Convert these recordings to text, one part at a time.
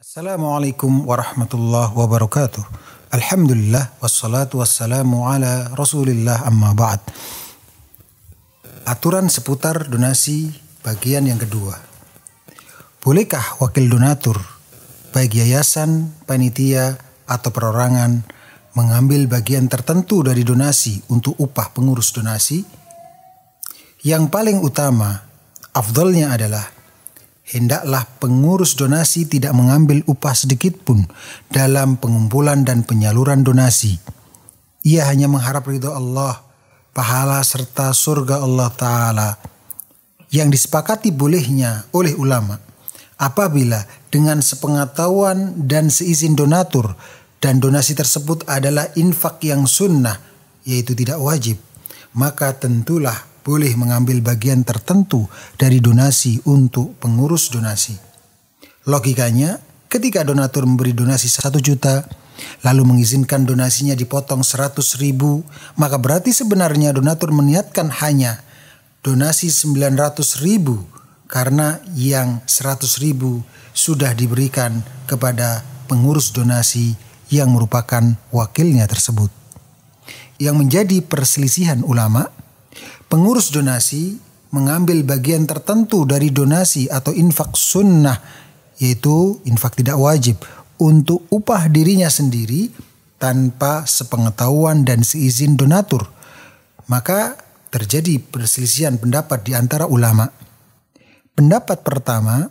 Assalamualaikum warahmatullahi wabarakatuh. Alhamdulillah wassalatu wassalamu ala Rasulillah amma ba'd. Aturan seputar donasi bagian yang kedua. Bolehkah wakil donatur baik yayasan, panitia atau perorangan mengambil bagian tertentu dari donasi untuk upah pengurus donasi? Yang paling utama, afdalnya adalah hendaklah pengurus donasi tidak mengambil upah sedikit pun dalam pengumpulan dan penyaluran donasi. Ia hanya mengharap ridho Allah, pahala serta surga Allah Ta'ala. Yang disepakati bolehnya oleh ulama apabila dengan sepengetahuan dan seizin donatur dan donasi tersebut adalah infak yang sunnah, yaitu tidak wajib, maka tentulah boleh mengambil bagian tertentu dari donasi untuk pengurus donasi. Logikanya, ketika donatur memberi donasi 1 juta, lalu mengizinkan donasinya dipotong 100.000, maka berarti sebenarnya donatur meniatkan hanya donasi 900.000 karena yang 100.000 sudah diberikan kepada pengurus donasi yang merupakan wakilnya tersebut. Yang menjadi perselisihan ulama, pengurus donasi mengambil bagian tertentu dari donasi atau infak sunnah, yaitu infak tidak wajib, untuk upah dirinya sendiri tanpa sepengetahuan dan seizin donatur. Maka terjadi perselisihan pendapat di antara ulama. Pendapat pertama,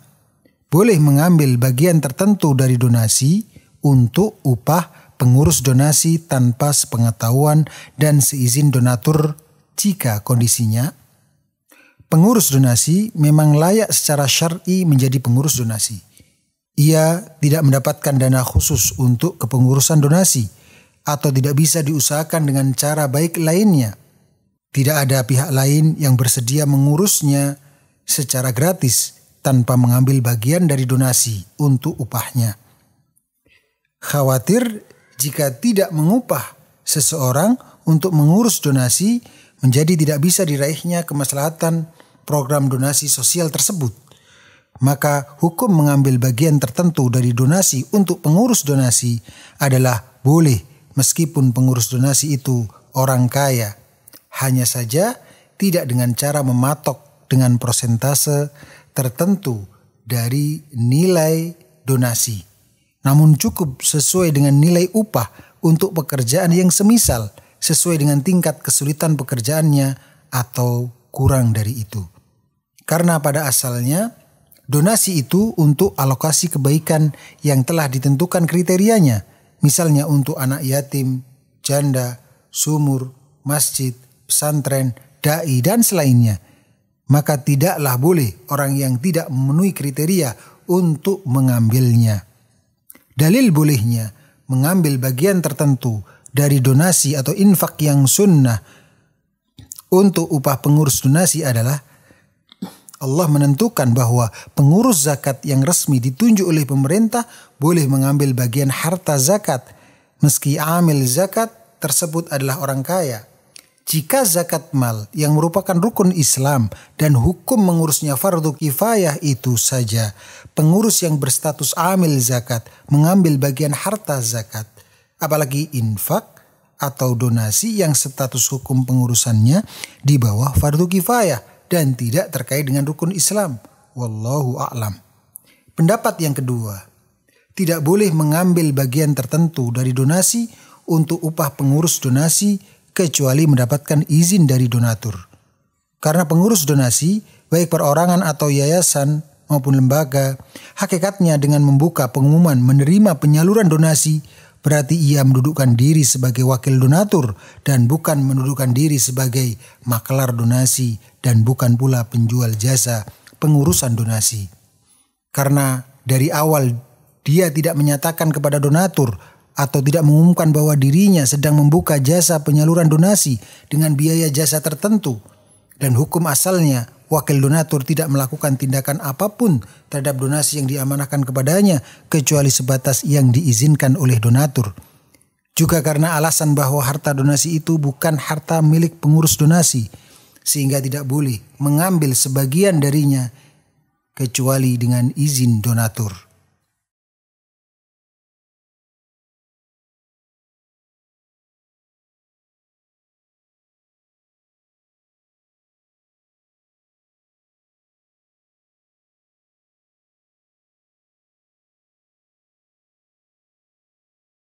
boleh mengambil bagian tertentu dari donasi untuk upah pengurus donasi tanpa sepengetahuan dan seizin donatur jika kondisinya pengurus donasi memang layak secara syar'i menjadi pengurus donasi. Ia tidak mendapatkan dana khusus untuk kepengurusan donasi atau tidak bisa diusahakan dengan cara baik lainnya. Tidak ada pihak lain yang bersedia mengurusnya secara gratis tanpa mengambil bagian dari donasi untuk upahnya. Khawatir jika tidak mengupah seseorang untuk mengurus donasi, menjadi tidak bisa diraihnya kemaslahatan program donasi sosial tersebut. Maka hukum mengambil bagian tertentu dari donasi untuk pengurus donasi adalah boleh meskipun pengurus donasi itu orang kaya. Hanya saja tidak dengan cara mematok dengan persentase tertentu dari nilai donasi. Namun cukup sesuai dengan nilai upah untuk pekerjaan yang semisal, sesuai dengan tingkat kesulitan pekerjaannya atau kurang dari itu. Karena pada asalnya donasi itu untuk alokasi kebaikan yang telah ditentukan kriterianya. Misalnya untuk anak yatim, janda, sumur, masjid, pesantren, dai dan selainnya. Maka tidaklah boleh orang yang tidak memenuhi kriteria untuk mengambilnya. Dalil bolehnya mengambil bagian tertentu dari donasi atau infak yang sunnah untuk upah pengurus donasi adalah Allah menentukan bahwa pengurus zakat yang resmi ditunjuk oleh pemerintah boleh mengambil bagian harta zakat meski amil zakat tersebut adalah orang kaya. Jika zakat mal yang merupakan rukun Islam dan hukum mengurusnya fardu kifayah itu saja, pengurus yang berstatus amil zakat mengambil bagian harta zakat, apalagi infak atau donasi yang status hukum pengurusannya di bawah fardu kifayah dan tidak terkait dengan rukun Islam. Wallahu a'lam. Pendapat yang kedua, tidak boleh mengambil bagian tertentu dari donasi untuk upah pengurus donasi kecuali mendapatkan izin dari donatur. Karena pengurus donasi, baik perorangan atau yayasan maupun lembaga, hakikatnya dengan membuka pengumuman menerima penyaluran donasi, berarti ia mendudukkan diri sebagai wakil donatur dan bukan mendudukkan diri sebagai maklar donasi dan bukan pula penjual jasa pengurusan donasi. Karena dari awal dia tidak menyatakan kepada donatur atau tidak mengumumkan bahwa dirinya sedang membuka jasa penyaluran donasi dengan biaya jasa tertentu, dan hukum asalnya wakil donatur tidak melakukan tindakan apapun terhadap donasi yang diamanahkan kepadanya kecuali sebatas yang diizinkan oleh donatur. Juga karena alasan bahwa harta donasi itu bukan harta milik pengurus donasi, sehingga tidak boleh mengambil sebagian darinya kecuali dengan izin donatur.